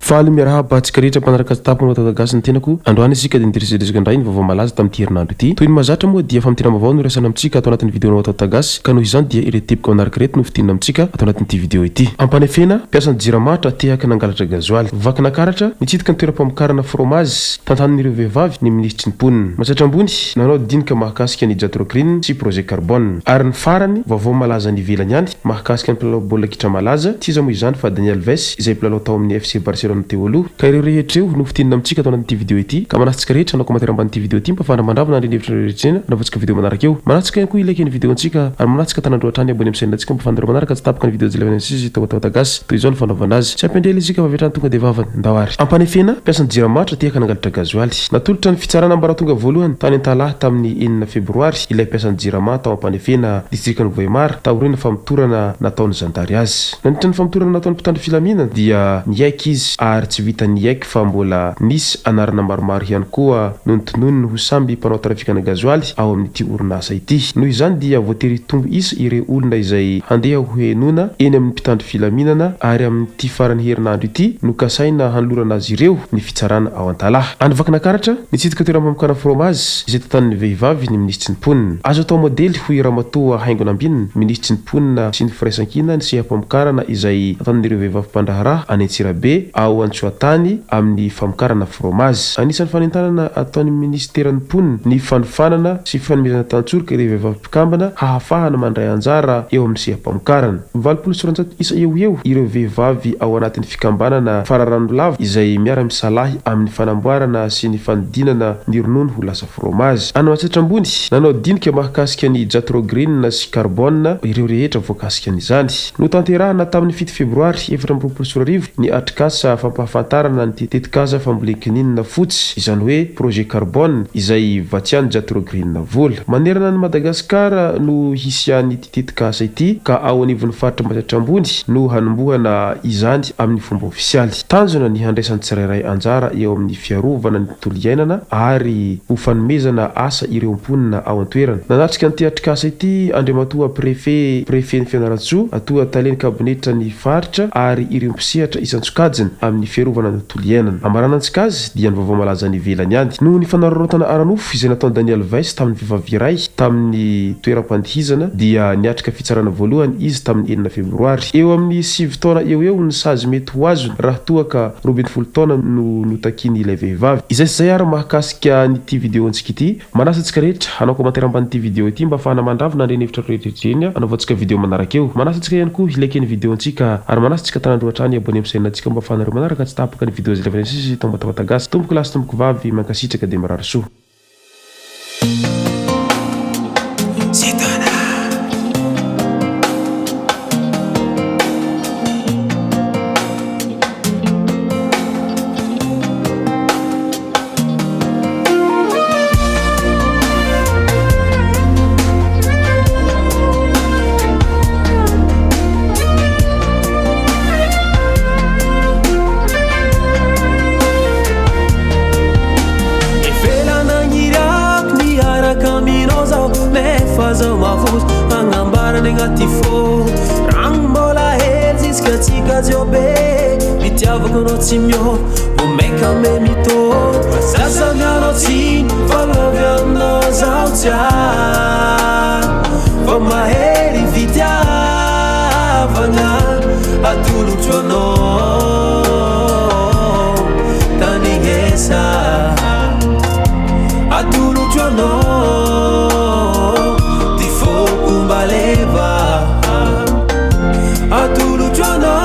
faly miarahaba atsika rehetra mpanaraka tapony watatagasy ny tenako androany isika dia nidirisidrisika indray ny vaovao malaza tamin'ity herinandro ity toy ny mazatra moa dia famitena vaovao no resana amintsika atao anatin'ny video watatagasy ka noho izany dia iretipika manaraka reto no fitinina amintsika atao anatin'ity video ity ampanefena piasan'ny jiramatra tehaka nangalatra gazoaly vakina karatra nitsidika ny toeram-pamokarana fromazy tantanin'ireo vehivavy ny ministry ny ponina masatra ambony nanao dinika mahakasika ny jatrogreen sy projet carbone ary ny farany vaovao malaza ny ivelany ihany mahakasika ny mpilalao baolina kitra malaza tiza moa izany fa Daniel Alves izay mpilalao tao amin'ny FC Barcelona teo aloha ka ireo rehetra eo no fitinina amintsika atao anatin'ity video ity ka manasitsika rehetra anao komantery amban'ity video ity mpafana mandravona ny hevitra rehetrarehetra anaovantsika video manaraka eo manatsika ihany koa ilaiky ny video antsika ary manatsika tanandroatrany ambony amin'ny sainantsika mpafandreo manaraka tsy tapaka ny video jilevana sisy tao atao-tagasy toy izao ny fanaovana azy tsy ampendrely isika fa vetrany tonga dia vavany ndawary ampanefena piasan'ny jiramatra tehaka nangalatra gazoaly natolotra ny fitsarana ambaratonga voalohany tany antalahy tamin'ny 9 febroary ilay piasan'ny jirama tao ampanefena distrikany Vohemar taorina famotorana nataony zandary azy nandritra ny famotorana nataony mpitandro filaminana dia niaiky izy ary tsy vita niaiky fa mbola nisy anarana maromaro ihany koa nontononony ho samby mpanao trafikana gazoaly ao amin'ity orinasa ity noho izany dia voatery tombo isa ireo olona izay handeha ho henona eny amin'ny mpitandro filaminana ary amin'ity farany herinandro ity no kasaina hanolorana azy ireo ny fitsarana ao antalahy andovakina karatra nitsidika toeram-pamokana fromazy izay tantanin'ny vehivavy ny ministry ny ponina azo atao modely ho iramatoa haingona ambinina ministry ny ponina sy ny firaisankina ny seha-pamokarana izay tantanin'ireo vehivavy mpandraharaha any Antsirabe ao Antsoatany amin'ny famokarana fromazy anisan'ny fanentanana ataon'ny ministeran'ny ponina ny fanofanana sy fanomezana tantsorika ireo vehivavy mpikambana hahafahana mandray anjara eo amin'ny seha-pamokarana 20 isa eo ireo vehivavy ao anatin'ny fikambanana fararano lava izay miara-misalahy amin'ny fanamboarana sy ny fanodinana ny ronono ho lasa fromazy ano matsatra ambony nanao dinika mahakasika ny jatrogreen sy carbone ireo rehetra voakasika n'izany no tanterahana tamin'ny 7 febroary 2024 ny atrikasa fampahafantarana ny tetikasa fambolekinina fotsy izany hoe projet carbone izay vatsiany jatrogreen vola manerana ny Madagasikara no hisiany tetikasa ity ka ao anivon'ny faritra matsatra ambony no hanombohana izany amin'ny fomba ofisialy tanjona ny handraisan'ny tsirairay anjara eo amin'ny fiarovana ny tontolo iainana ary ho fanomezana asa ireo mponina ao an-toerana nanatrika ny teatrikasa ity andriamatoa prefet ny Fianaratsoa atoa taleny kabinetra ny faritra ary ireo mpisehatra isan-tsokajiny amin'ny fiarovana ny tontolo iainana amaranantsika azy dia ny vaovao malaza ny ivelany ihany noho ny fanararaotana aranofo izay nataony Daniel Alves tamin'ny vehivavy iray tamin'ny toeram-pandihizana dia niatrika fitsarana voalohany izy tamin'ny 9 febroary eo amin'ny 7 taona eo ny sazy mety ho azony raha toa ka 20 taona no notakiny ilay vehivavy izay sy zay ary mahakasika nyity video antsika ity manasa antsika rehetra anao komantery amban'ity video ity mba fahana mandravona andreny hevitra rehetrarehetra anaovantsika video manaraka eo manasa antsika ihany koa ilaiky ny video antsika ary manasa antsika tanandroatrany abone amin'ny sainantsika mba fahanareo manaraka tsy tapaka ny video zay levana sisy tao mbatavatagasy tomboko lasy tomboko vavy mankasitraka dia marary soa Simio, o meca me mito, sasa miano tin, falovia nos autia, vama heri vitia, vanga, atulu chono, tanigesa, atulu chono, tifo kumbaleva, atulu chono.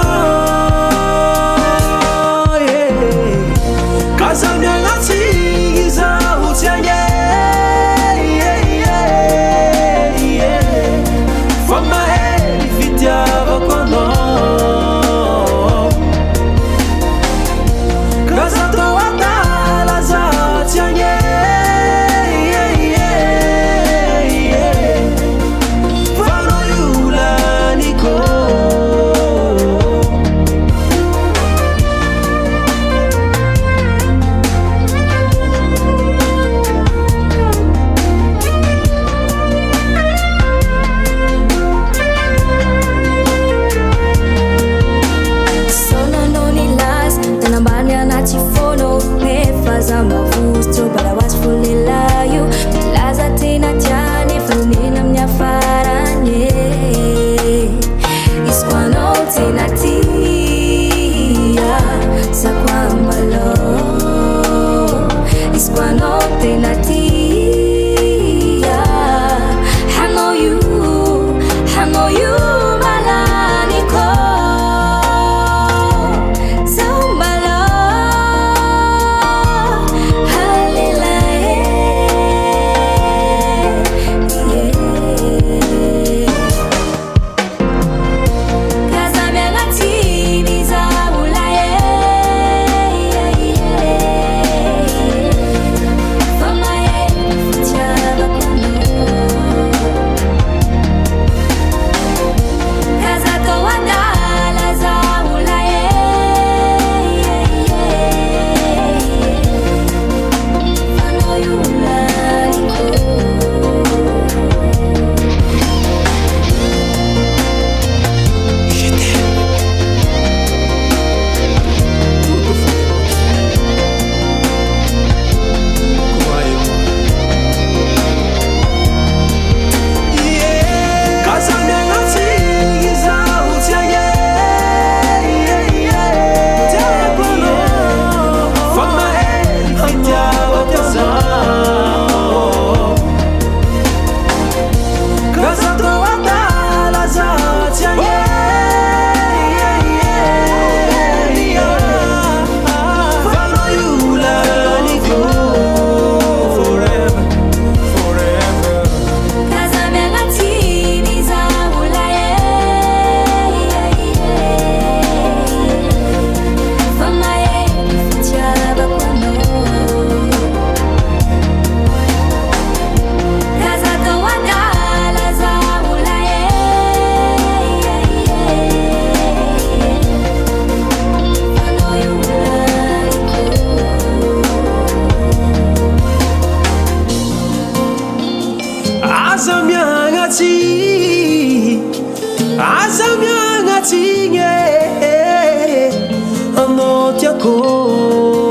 From my head, if it ever come on. mianatsy aza mianatsy anao tiako